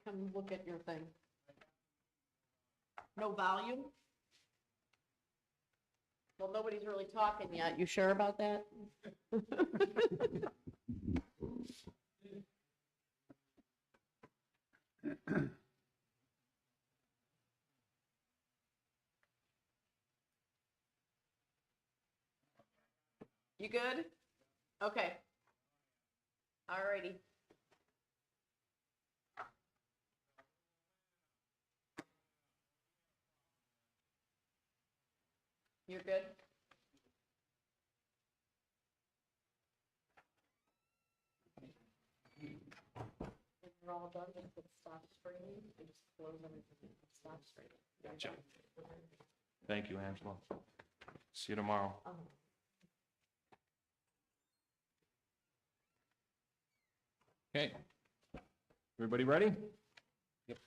come look at your thing. No volume? Well, nobody's really talking yet. You sure about that? You good? Okay. All righty. You're good? If you're all done, just hit stop streaming, and just close everything, stop streaming. Gotcha. Thank you, Angela. See you tomorrow. Okay. Everybody ready? Yep.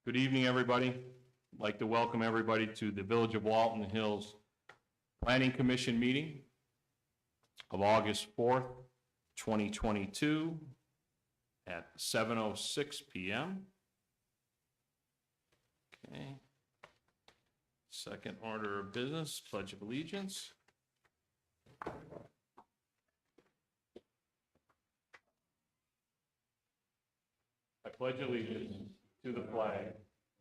Good evening, everybody. I'd like to welcome everybody to the Village of Walton Hills Planning Commission meeting of August 4th, 2022 at 7:06 p.m. Okay. Second order of business, Pledge of Allegiance. I pledge allegiance to the flag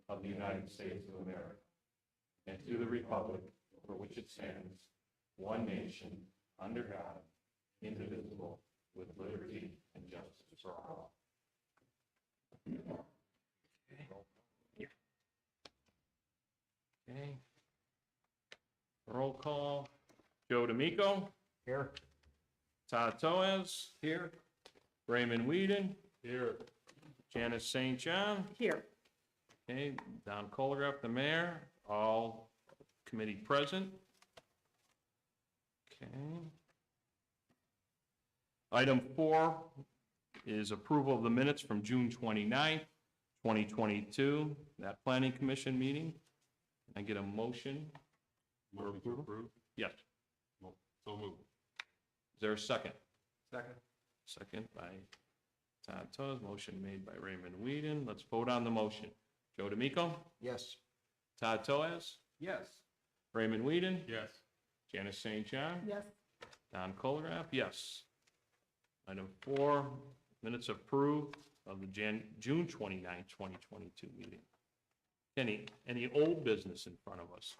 of the United States of America and to the republic for which it stands, one nation, under God, indivisible, with liberty and justice for all. Okay. Roll call. Joe D'Amico. Here. Todd Toez. Here. Raymond Whedon. Here. Janice St. John. Here. Okay. Don Colgraf, the mayor. All committee present. Okay. Item 4 is approval of the minutes from June 29th, 2022, that planning commission meeting. Can I get a motion? Motion to approve? Yes. So moved. Is there a second? Second. Second by Todd Toz. Motion made by Raymond Whedon. Let's vote on the motion. Joe D'Amico? Yes. Todd Toaz? Yes. Raymond Whedon? Yes. Janice St. John? Yes. Don Colgraf? Yes. Item 4, minutes approved of the June 29th, 2022 meeting. Any old business in front of us?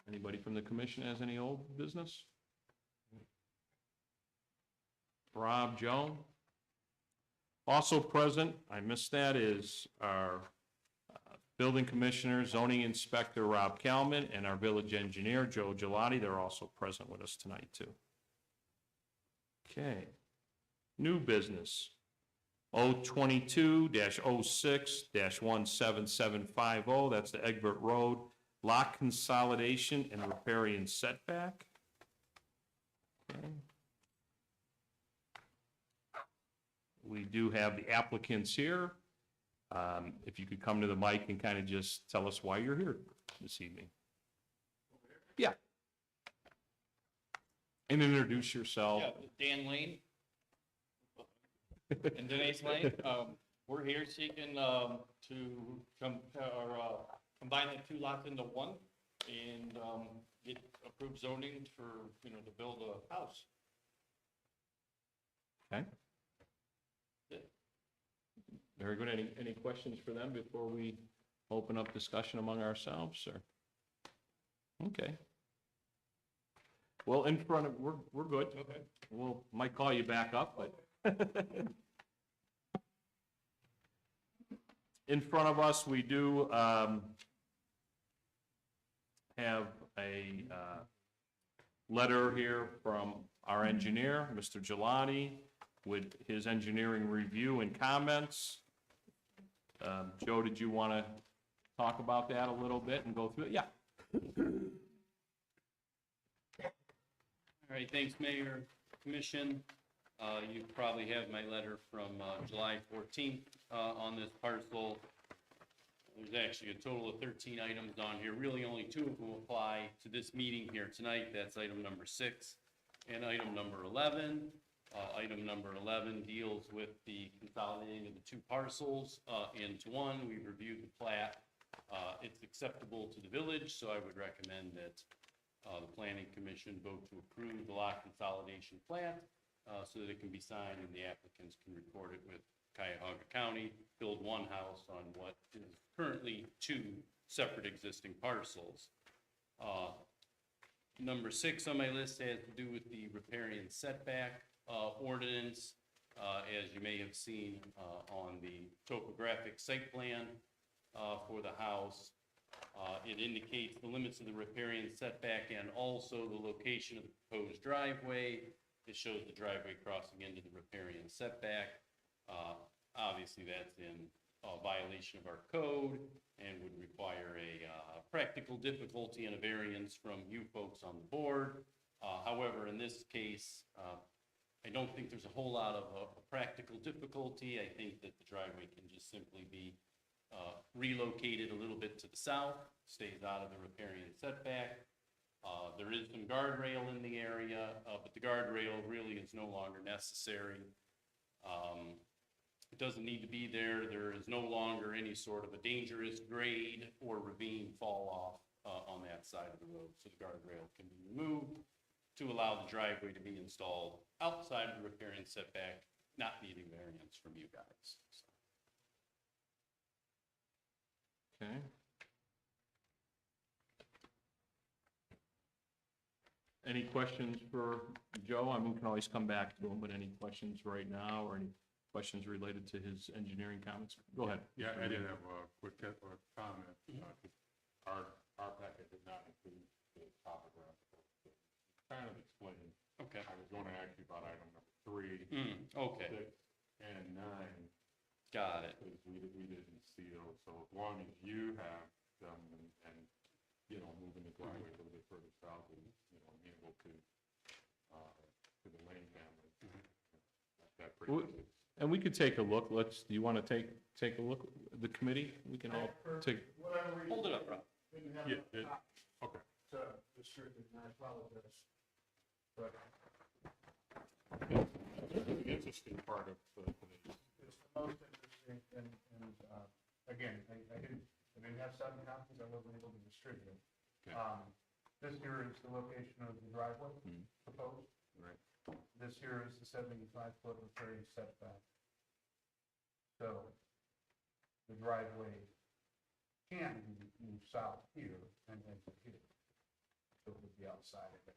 Anybody from the commission has any old business? Rob, Joe? Also present, I missed that, is our building commissioner, zoning inspector, Rob Kalman, and our village engineer, Joe Gelati. They're also present with us tonight, too. Okay. New business. 022-06-17750, that's the Egbert Road lot consolidation and riparian setback. Okay. We do have the applicants here. If you could come to the mic and kind of just tell us why you're here this evening. Yeah. And introduce yourself. Yeah, Dan Lane and Denise Lane. We're here seeking to combine the two lots into one and get approved zoning for, to build a house. Okay. Yeah. Very good. Any questions for them before we open up discussion among ourselves, or? Okay. Well, in front of, we're good. Okay. We'll, might call you back up, but. In front of us, we do have a letter here from our engineer, Mr. Gelati, with his engineering review and comments. Joe, did you want to talk about that a little bit and go through it? Yeah. All right, thanks, Mayor, Commission. You probably have my letter from July 14th on this parcel. There's actually a total of 13 items on here. Really, only 2 of them apply to this meeting here tonight. That's item number 6 and item number 11. Item number 11 deals with the consolidating of the two parcels into one. We reviewed the plat. It's acceptable to the village, so I would recommend that the planning commission vote to approve the lot consolidation plat so that it can be signed and the applicants can record it with Cuyahoga County, build one house on what is currently two separate existing parcels. Number 6 on my list has to do with the riparian setback ordinance. As you may have seen on the topographic site plan for the house, it indicates the limits of the riparian setback and also the location of the proposed driveway. It shows the driveway crossing into the riparian setback. Obviously, that's in violation of our code and would require a practical difficulty and a variance from you folks on the board. However, in this case, I don't think there's a whole lot of a practical difficulty. I think that the driveway can just simply be relocated a little bit to the south, stays out of the riparian setback. There is some guardrail in the area, but the guardrail really is no longer necessary. It doesn't need to be there. There is no longer any sort of a dangerous grade or ravine fall off on that side of the road. So the guardrail can be removed to allow the driveway to be installed outside of the riparian setback, not needing variance from you guys. So. Okay. Any questions for Joe? I mean, we can always come back to him, but any questions right now or any questions related to his engineering comments? Go ahead. Yeah, I did have a quick comment. Our packet did not include the topographical. Kind of explained. Okay. I was going to ask you about item number 3, okay. 6, and 9. Got it. Because we didn't see those. So as long as you have them and you know, moving the driveway a little bit further south and, you know, amenable to the Lane family. That pretty much is. And we could take a look. Do you want to take a look at the committee? We can all take. Hold it up, Rob. Yeah, okay. So, distributed, and I apologize. But The interesting part of it's the most interesting, and again, I didn't have 7 copies, I wasn't able to distribute it. Okay. This here is the location of the driveway proposed. Right. This here is the 75-foot riparian setback. So the driveway can move south here and then to here. So it would be outside of it.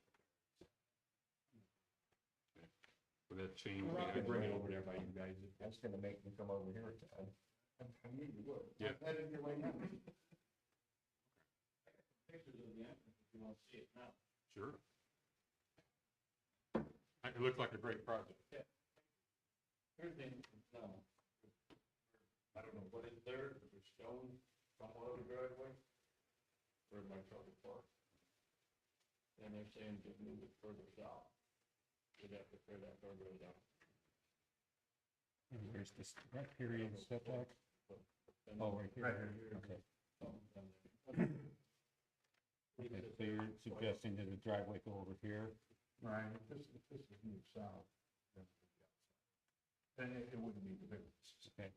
Would that change? I could bring it over there by you guys. That's gonna make me come over here, Ted. I knew you would. Yeah. I'm headed your way now. Pictures of the entrance if you want to see it now. Sure. It looked like a great project. Here's the entrance now. I don't know what is there, if it's shown somewhat of the driveway. Where my truck is parked. And they're saying just move it further south. You'd have to tear that guardrail down. Here's this period setback. Oh, right here. Right here. Okay. Okay, so you're suggesting that the driveway go over here? Right, if this is moved south, then it would be outside. Then it wouldn't be the variance. Okay.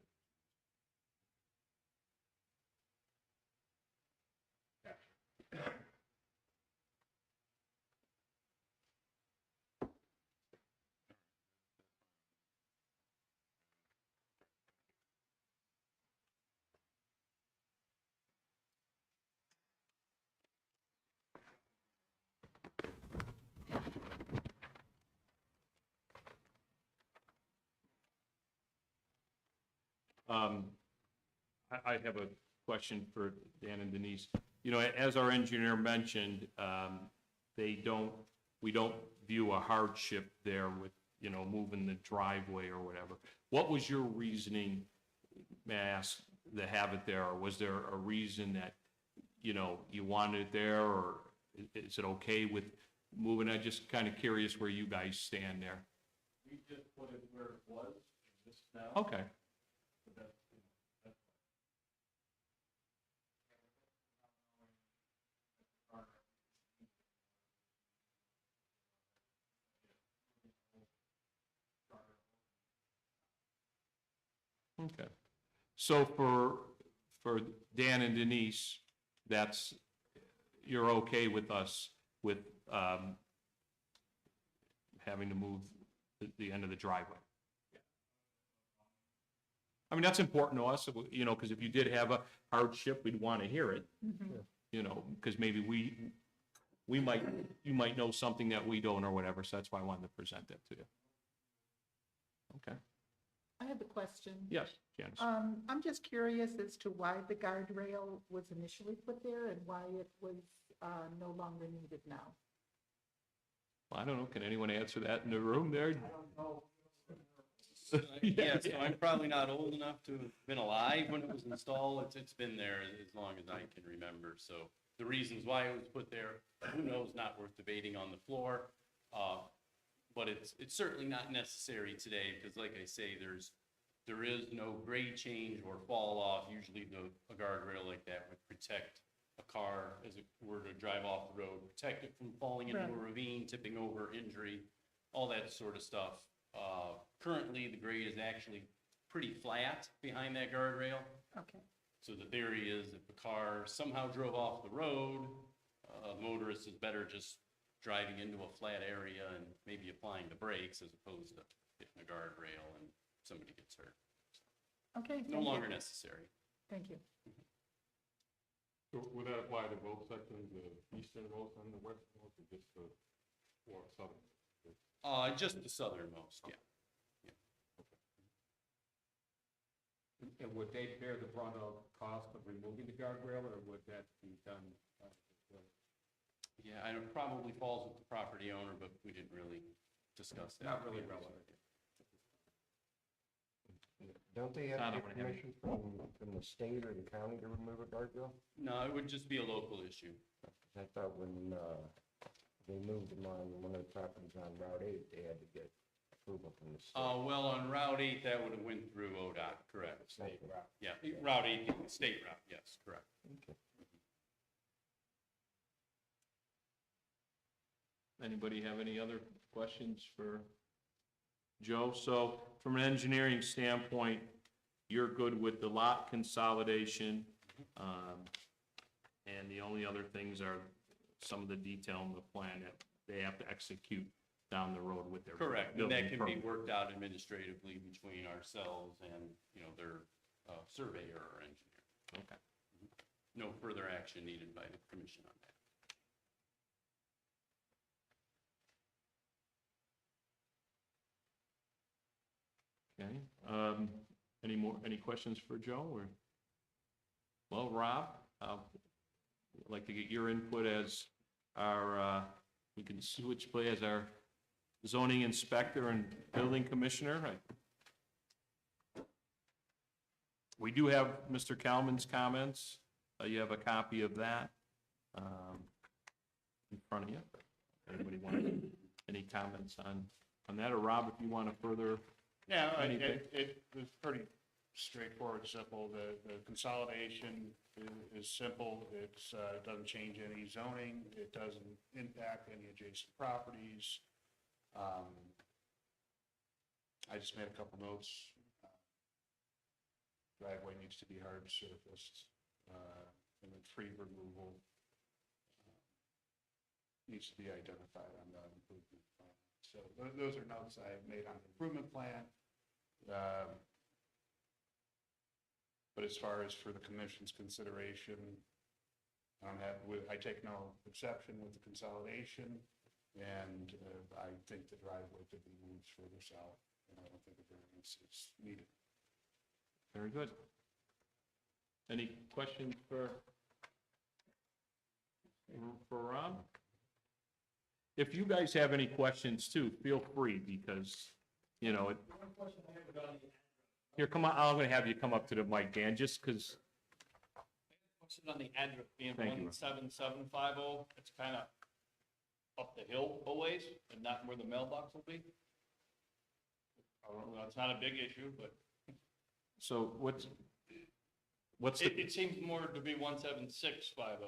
I have a question for Dan and Denise. You know, as our engineer mentioned, we don't view a hardship there with, you know, moving the driveway or whatever. What was your reasoning, may I ask, to have it there? Or was there a reason that, you know, you wanted it there, or is it okay with moving? I'm just kind of curious where you guys stand there. We just put it where it was, just now. Okay. But that's, that's Okay. So for Dan and Denise, you're okay with us with, having to move the end of the driveway? I mean, that's important to us, you know, because if you did have a hardship, we'd want to hear it, you know, because maybe you might know something that we don't or whatever, so that's why I wanted to present that to you. Okay, I have a question. yes, Janice. I'm just curious as to why the guardrail was initially put there and why it was no longer needed now. Well, I don't know, can anyone answer that in the room there? Yeah, so I'm probably not old enough to have been alive when it was installed. It's been there as long as I can remember. So the reasons why it was put there, who knows, not worth debating on the floor. But it's certainly not necessary today because like I say, there is no grade change or fall off. Usually a guardrail like that would protect a car as it were to drive off the road, protect it from falling into a Right. ravine, tipping over, injury, all that sort of stuff. Currently, the grade is actually pretty flat behind that guardrail. Okay. So the theory is if the car somehow drove off the road, a motorist is better just driving into a flat area and maybe applying the brakes as opposed to hitting a guardrail and somebody gets hurt. Okay. No thank you. longer necessary. Thank you. So would that apply to both sections, the easternmost and the westernmost, or just the southern? Just the southernmost, yeah. And would they bear the brunt of cost of removing the guardrail, or would that be done? Yeah, and it probably falls with the property owner, but we didn't really discuss that. Not really relevant. Don't they I have to don't get wanna have permission from the state or the county to remove a guardrail? No, it would just be a local issue. I thought when they moved them on one of the properties on Route 8, they had to get approval from the state. Well, on Route 8, that would have went through ODOT, correct? State route. Yeah, Route 8, state route, yes, correct. Okay. Anybody have any other questions for Joe? So from an engineering standpoint, you're good with the lot consolidation. And the only other things are some of the detail in the plan that they have to execute down the road with their. Correct, and building that can be permit. worked out administratively between ourselves and, their surveyor or engineer. Okay. No further action needed by the commission on that. Okay, any questions for Joe, or? Well, Rob, I'd like to get your input as our, we can switch play as our zoning inspector and building commissioner. We do have Mr. Kalman's comments, you have a copy of that, in front of you. Anybody want any comments on that, or Rob, if you want to further? Yeah, Anything? it was pretty straightforward, simple. The consolidation is simple. It doesn't change any zoning. It doesn't impact any adjacent properties. I just made a couple notes. Driveway needs to be hard surfaced, and then tree removal needs to be identified on the improvement plan. So those are notes I have made on the improvement plan. But as far as for the commission's consideration, I take no exception with the consolidation, and I think the driveway could be moved further south, and I don't think a variance is needed. Very good. Any questions for Rob? If you guys have any questions too, feel free, because, here, come on, I'm gonna have you come up to the mic, Dan, just because, Question on the address being Thank you. 17750, it's kind of up the hill a ways and not where the mailbox will be. I don't know, it's not a big issue, but so what's it, the, it seems more to be 17650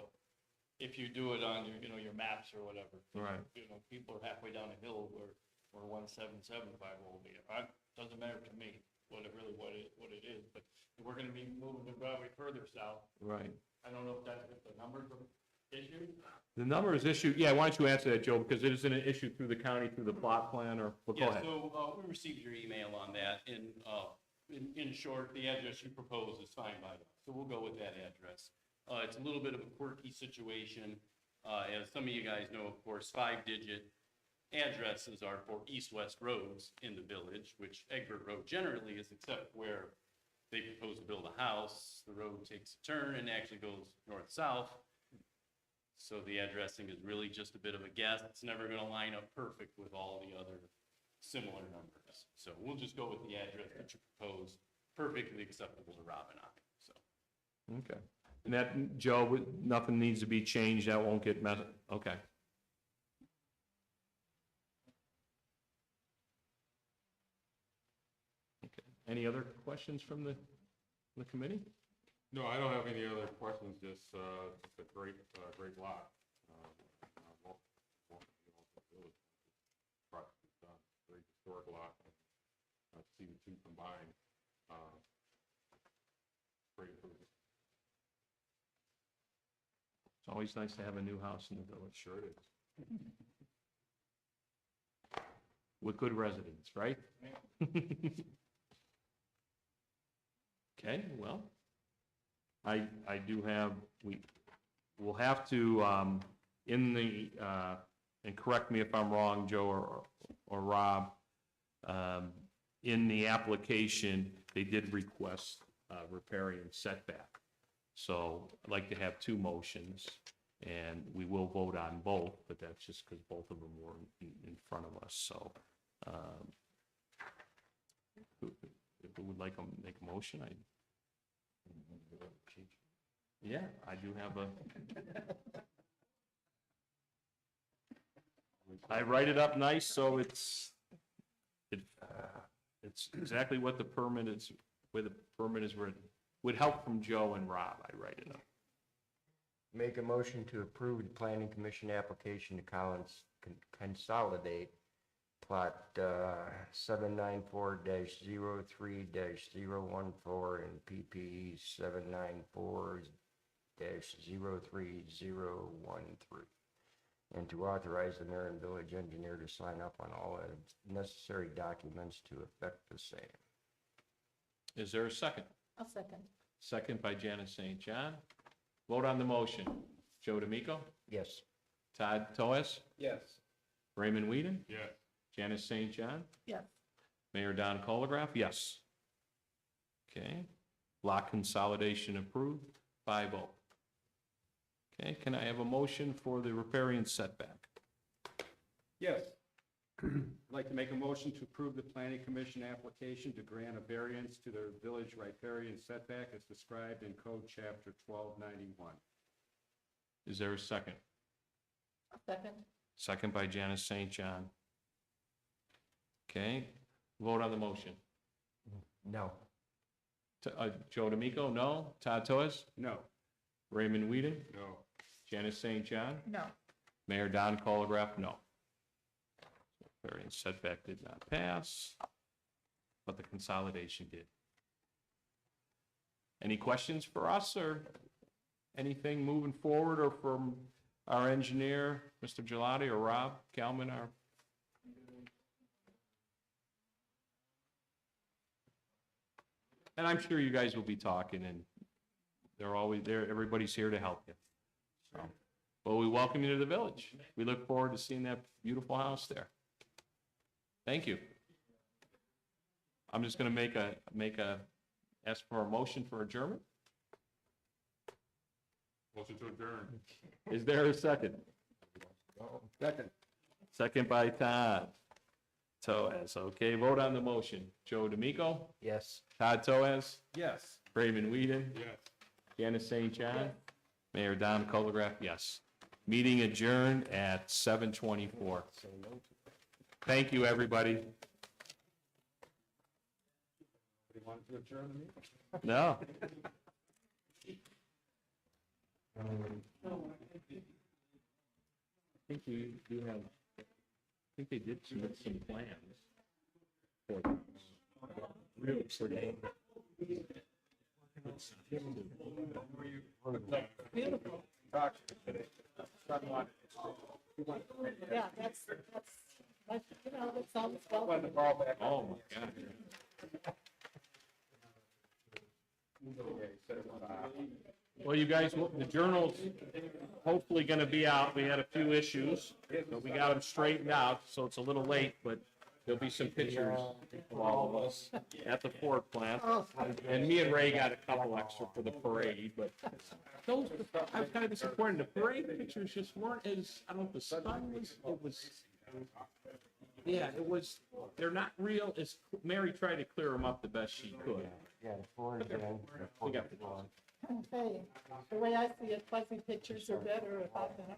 if you do it on your, your maps or whatever. right, People are halfway down the hill where 17750 will be. Doesn't matter to me. what it is, but we're gonna be moving the driveway further south. Right. I don't know if that's, if the numbers are issued. The number is issued, yeah, why don't you answer that, Joe, because it isn't an issue through the county, through the plot plan, or, well, go Yeah, ahead. so, we received your email on that, and, in short, the address you propose is fine by us, so we'll go with that address. It's a little bit of a quirky situation, as some of you guys know, of course, 5-digit addresses are for east-west roads in the village, which Egbert Road generally is, except where they propose to build a house, the road takes a turn and actually goes north-south. So the addressing is really just a bit of a guess. It's never gonna line up perfect with all the other similar numbers. So we'll just go with the address that you propose, perfectly acceptable to Rob and I, so. Okay. And that, Joe, nothing needs to be changed, that won't get messed, okay. Okay. Any other questions from the committee? No, I don't have any other questions, just a great, great lot. Project is done, very historic lot, and see the two combined, great improvement. It's always nice to have a new house in the village. Sure it is. With good residents, right? Okay, well, I do have, we'll have to, in the, and correct me if I'm wrong, Joe or Rob, in the application, they did request riparian setback. So I'd like to have two motions, and we will vote on both, but that's just because both of them were in front of us, so. If we would like to make a motion, yeah, I do have I write it up nice, so it's exactly what the permit is, where the permit is written. Would help from Joe and Rob, I write it up. Make a motion to approve the planning commission application to consolidate plot 794-03-014 and PPE 794-03013, and to authorize the mayor and village engineer to sign up on all necessary documents to effect the same. Is there a second? I'll second. Second by Janice St. John. Vote on the motion. Joe D'Amico? Yes. Todd Toez? Yes. Raymond Whedon? Yes. Janice St. John? Yes. Mayor Don Colograph? Yes. Okay. Lot consolidation approved, 5-0. Okay, can I have a motion for the riparian setback? Yes. I'd like to make a motion to approve the planning commission application to grant a variance to the village riparian setback as described in code chapter 1291. Is there a second? I'll second. Second by Janice St. John. Okay, vote on the motion. No. Joe D'Amico, no. Todd Toez? No. Raymond Whedon? No. Janice St. John? No. Mayor Don Colograph, no. Variance setback did not pass, but the consolidation did. Any questions for us or anything moving forward, or from our engineer, Mr. Gelati, or Rob Kalman, our? And I'm sure you guys will be talking, and they're always there. Everybody's here to help you. So, well, we welcome you to the village. We look forward to seeing that beautiful house there. Thank you. I'm just going to ask for a motion for adjournment. Motion to adjourn. Is there a second? Second. Second by Todd Toez. Okay, vote on the motion. Joe D'Amico? Yes. Todd Toez? Yes. Raymond Whedon? Yes. Janice St. John? Mayor Don Colograph, yes. Meeting adjourned at 7:24. Thank you, everybody. You want to adjourn the meeting? No. I think you do have, I think they did submit some plans for this. Beautiful. Yeah, that's, you know, that's always welcome. Oh, my God. Well, you guys, the journal's hopefully gonna be out. We had a few issues, but we got them straightened out, so it's a little late, but there'll be some pictures of all of us at the Ford plant. And me and Ray got a couple extra for the parade, but those, I was kind of disappointed. The parade pictures just weren't as, I don't know if the sun was, it was, yeah, it was, they're not real, as Mary tried to clear them up the best she could. Yeah, the Ford's in, the Ford's got the- gone. Okay, the way I see it, fuzzy pictures are better if I'm gonna.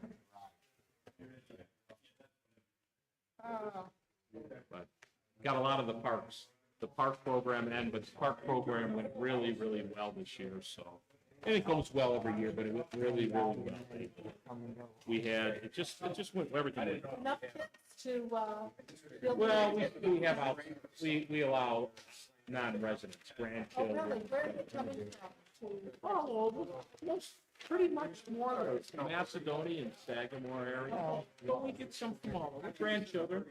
But got a lot of the parks, the park program and, but the park program went really, really well this year, so. And it goes well every year, but it went really, really well. We had, it just went, everything went. Enough kids to, build. Well, we have, we allow non-residents, Oh, grandchildren. really, where are they coming from? All over, most, pretty much more Macedonia and Sagamore area. But we get some from all over, grandchildren.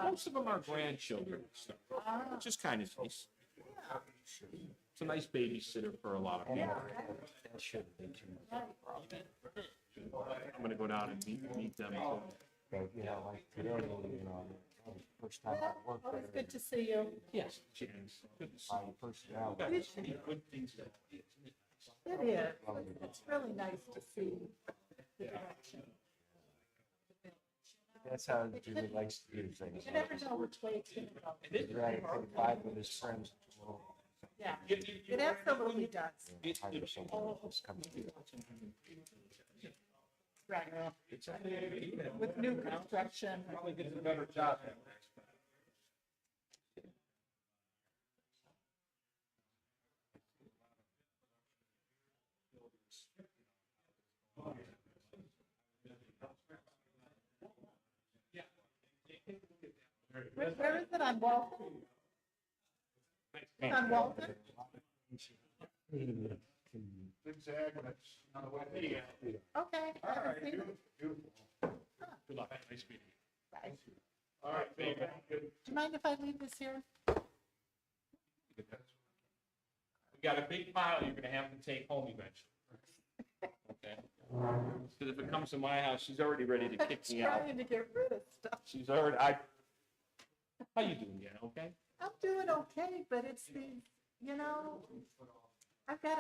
Most of them are grandchildren and stuff, which is kind of nice. It's a nice babysitter for a lot of people. That shouldn't be too much of a problem. I'm gonna go down and meet them. But, you know, like today, you know, that was the first time I worked Always there. good to see you. Yes. James. Good to see My you. personnel. Got so many good things that. It is. It's really nice to see the direction. That's how Jimmy likes to do things. You never know which way it's gonna go. He'd rather take 5 with his friends. Yeah, it absolutely does. Hire someone else come to do it. Right. With new construction. Probably gets a better job. Where is it, on Walton? It's on Walton? Zigzag, and it's on the way. Okay, I haven't seen it. Beautiful. Good luck. Nice meeting you. Bye. All right, thank you. Do you mind if I leave this here? We got a big pile you're gonna have to take home eventually. Okay? Because if it comes to my house, she's already ready to I'm kick me out. trying to get rid of stuff. She's already, how you doing, Jan, okay? I'm doing okay, but it's the, you know, I've got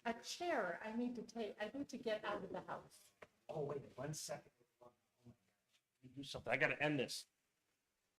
a chair I need to get out of the house. Oh, wait, 1 second. Let me do something. I gotta end this.